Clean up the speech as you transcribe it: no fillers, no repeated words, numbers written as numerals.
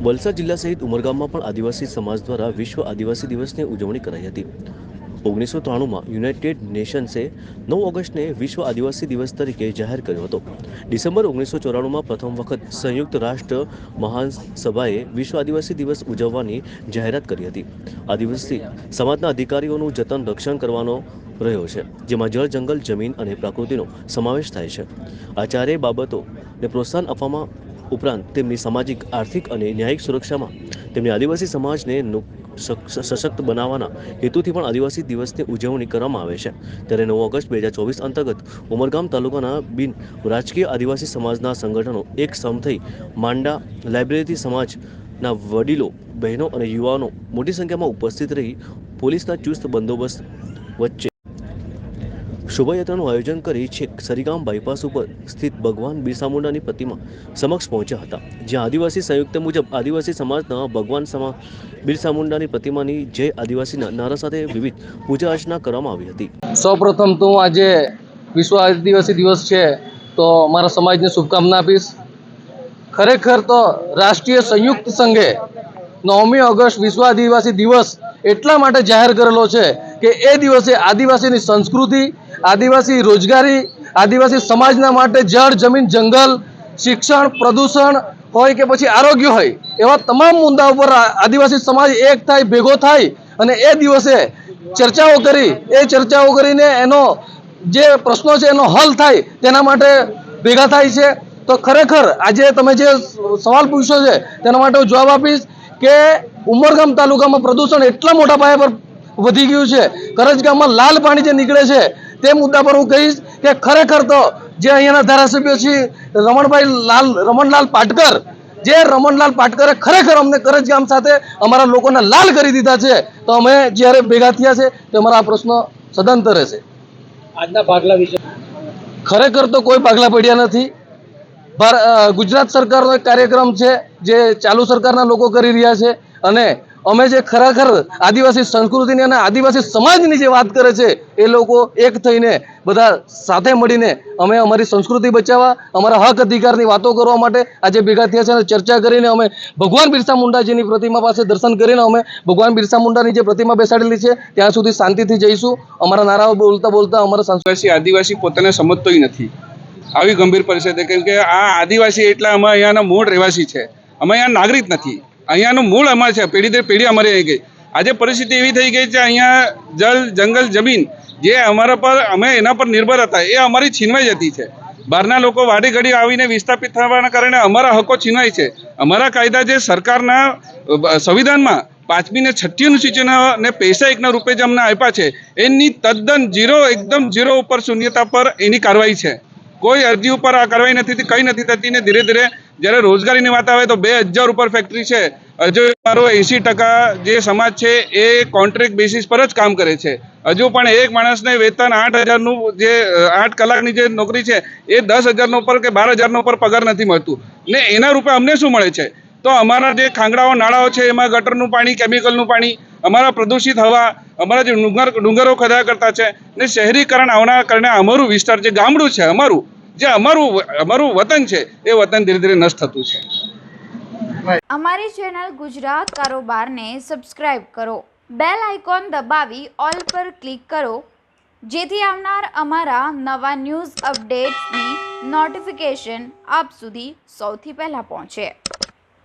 વલસાડ જિલ્લા સહિત ઉમરગામમાં પણ આદિવાસી સમાજ દ્વારા વિશ્વ આદિવાસી દિવસની ઉજવણી કરાઈ હતી। 1993માં યુનાઇટેડ નેશન્સે 9 ઓગસ્ટને વિશ્વ આદિવાસી દિવસ તરીકે જાહેર કર્યો હતો। ડિસેમ્બર 1994માં પ્રથમ વખત સંયુક્ત રાષ્ટ્ર મહાસભાએ વિશ્વ આદિવાસી દિવસ ઉજવવાની જાહેરાત કરી હતી। આદિવાસી સમાજના અધિકારીઓનું જતન રક્ષણ કરવાનો રહ્યો છે, જેમાં જળ, જંગલ, જમીન અને પ્રકૃતિનો સમાવેશ થાય છે। આ ચારેય બાબતોને પ્રોત્સાહન આપવામાં ઉપરાંત તેમની સામાજિક, આર્થિક અને ન્યાયિક સુરક્ષામાં તેમની આદિવાસી સમાજને સશક્ત બનાવવાના હેતુથી પણ આદિવાસી દિવસની ઉજવણી કરવામાં આવે છે। ત્યારે 9 ઓગસ્ટ 2024 અંતર્ગત ઉમરગામ તાલુકાના બિન રાજકીય આદિવાસી સમાજના સંગઠનો એક સમ થઈ માંડા લાઇબ્રેરીથી સમાજના વડીલો, બહેનો અને યુવાનો મોટી સંખ્યામાં ઉપસ્થિત રહી પોલીસના ચુસ્ત બંદોબસ્ત વચ્ચે શોભાયાત્રાનું આયોજન કરી છેક સરીગામ બાયપાસ ઉપર સ્થિત ભગવાન બિરસા મુંડાની પ્રતિમા સમક્ષ પહોંચ્યા હતા, જ્યાં આદિવાસી સંયુક્ત મુજબ આદિવાસી સમાજના ભગવાન બિરસા મુંડાની પ્રતિમાની જય આદિવાસીના નારા સાથે વિવિધ પૂજા અર્ચના કરવામાં આવી હતી। સૌપ્રથમ તો આજે વિશ્વ આદિવાસી દિવસ છે, તો મારા સમાજને શુભકામના આપીશ। ખરેખર તો રાષ્ટ્રીય સંયુક્ત સંઘે 9મી ઓગસ્ટ વિશ્વ આદિવાસી દિવસ એટલા માટે જાહેર કરેલો છે કે એ દિવસે આદિવાસીની સંસ્કૃતિ, આદિવાસી રોજગારી, આદિવાસી સમાજના માટે જળ, જમીન, જંગલ, શિક્ષણ, પ્રદૂષણ હોય કે પછી આરોગ્ય હોય, એવા તમામ મુદ્દા ઉપર આદિવાસી સમાજ એક થાય, ભેગો થાય અને એ દિવસે ચર્ચાઓ કરીને એનો જે પ્રશ્નો છે એનો હલ થાય તેના માટે ભેગા થાય છે। તો ખરેખર આજે તમે જે સવાલ પૂછ્યો છે તેના માટે હું જવાબ આપીશ કે ઉમરગામ તાલુકામાં પ્રદૂષણ એટલા મોટા પાયા પર વધી ગયું છે। કરજગામમાં લાલ પાણી જે નીકળે છે તે મુદ્દા પર હું કહીશ કે ખરેખર તો જે અહીંયાના ધારાસભ્ય છે રમણલાલ પાટકરે ખરેખર અમને કરજગામ સાથે અમારા લોકોને લાલ કરી દીધા છે। તો અમે જ્યારે ભેગા થયા છે તો અમારા આ પ્રશ્નો સદંતર રહેશે। આજના ભાગલા વિશે ખરેખર તો કોઈ ભાગલા પડ્યા નથી। ગુજરાત સરકારનો એક કાર્યક્રમ છે જે ચાલુ સરકારના લોકો કરી રહ્યા છે, અને અમે જે ખરેખર આદિવાસી સંસ્કૃતિની અને આદિવાસી સમાજની જે વાત કરે છે એ લોકો એક થઈને બધા સાથે મળીને અમે અમારી સંસ્કૃતિ બચાવવા, અમારા હક અધિકારની વાતો કરવા માટે આજે ભેગા થયા છે અને ચર્ચા કરીને અમે ભગવાન બિરસા મુંડાજીની પ્રતિમા પાસે દર્શન કરીને અમે ભગવાન બિરસા મુંડાની જે પ્રતિમા બેસાડેલી છે ત્યાં સુધી શાંતિથી જઈશું। અમારા નારાઓ બોલતા બોલતા અમારા આદિવાસી પોતાને સમજતોય નથી। આવી ગંભીર પરિસ્થિતિ, કેમ કે આ આદિવાસી એટલે અમે અહીંયાના મૂળ રહેવાસી છે, અમે અહીંયા નાગરિક નથી। અહીંયાનું મૂળ અમારે છે, પેઢી દર પેઢી અમારી અહીં ગઈ। આજે પરિસ્થિતિ એવી થઈ ગઈ છે, અહીંયા જળ, જંગલ, જમીન જે અમારા પર અમે એના પર નિર્ભર હતા એ અમારી છીનવાઈ જતી છે। બહારના લોકો વાડી ઘડી આવીને વિસ્થાપિત થવાના કારણે અમારા હકો છીનવાય છે। અમારા કાયદા જે સરકારના સંવિધાનમાં 5મી ને 6ઠ્ઠી અનુસૂચિને પૈસા એકના રૂપે જે અમને આપ્યા છે એની તદ્દન એકદમ ઝીરો ઉપર શૂન્યતા પર એની કાર્યવાહી છે। કોઈ અરજી ઉપર આ કાર્યવાહી નથી થતી, કંઈ નથી થતી ને ધીરે ધીરે જ્યારે રોજગારીની વાત આવે તો 2000 ઉપર ફેક્ટરી છે। હજુ મારો 80% જે સમાજ છે એ કોન્ટ્રાક્ટ બેસિસ પર જ કામ કરે છે। હજુ પણ એક માણસને વેતન 8000નું જે 8 કલાકની જે નોકરી છે એ 10,000 ઉપર કે 12,000 ઉપર પગાર નથી મળતું ને એના રૂપે અમને શું મળે છે? તો અમારા જે ખાંગડાઓ, નાળાઓ છે એમાં ગટરનું પાણી, કેમિકલનું પાણી, અમારા પ્રદૂષિત હવા, અમારા જે ડુંગરો ખદા કરતા છે ને શહેરીકરણ આવવાના કારણે અમારું વિસ્તાર જે ગામડું છે, અમારું વતન છે એ વતન ધીરે ધીરે નષ્ટ થતું છે। અમારી ચેનલ ગુજરાત કારોબારને સબસ્ક્રાઇબ કરો, બેલ આઇકોન દબાવી ઓલ પર ક્લિક કરો, જેથી આવનાર અમારા નવા ન્યૂઝ અપડેટ્સની નોટિફિકેશન આપ સુધી સૌથી પહેલા પહોંચે।